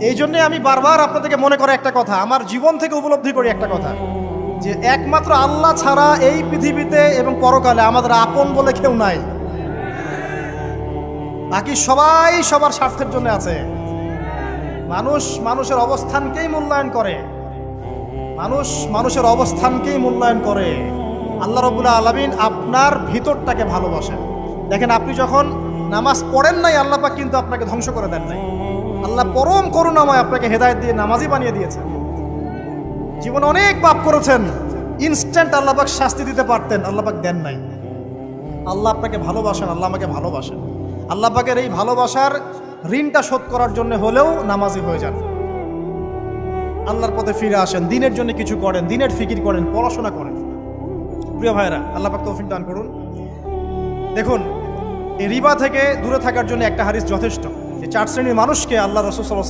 এই জন্যে আমি বারবার আপনাদেরকে মনে করে একটা কথা, আমার জীবন থেকে উপলব্ধি করি একটা কথা, যে একমাত্র আল্লাহ ছাড়া এই পৃথিবীতে এবং পরকালে আমাদের আপন বলে কেউ নাই। বাকি সবাই সবার স্বার্থের জন্য আছে। মানুষ মানুষের অবস্থানকেই মূল্যায়ন করে, মানুষ মানুষের অবস্থানকেই মূল্যায়ন করে। আল্লাহ রাব্বুল আলামিন আপনার ভিতরটাকে ভালোবাসেন। দেখেন, আপনি যখন নামাজ পড়েন নাই, আল্লাহ পাক কিন্তু আপনাকে ধ্বংস করে দেন নাই। আল্লাহ পরম করুণাময় আপনাকে হেদায়েত দিয়ে নামাজি বানিয়ে দিয়েছেন। জীবনে অনেক পাপ করেছেন, ইনস্ট্যান্ট আল্লাহ পাক শাস্তি দিতে পারতেন, আল্লাহ পাক দেন নাই। আল্লাহ আপনাকে ভালোবাসেন, আল্লাহ আমাকে ভালোবাসেন। আল্লাহ পাকের এই ভালোবাসার ঋণটা শোধ করার জন্য হলেও নামাজি হয়ে যান, আল্লাহর পথে ফিরে আসেন, দিনের জন্য কিছু করেন, দিনের ফিকির করেন, পড়াশোনা করেন। প্রিয় ভাইরা, আল্লাহ পাক তৌফিক দান করুন। দেখুন, এই রিবা থেকে দূরে থাকার জন্য একটা হাদিস যথেষ্ট, যে 4 শ্রেণীর মানুষকে আল্লাহ রাসূল সাল্লাল্লাহু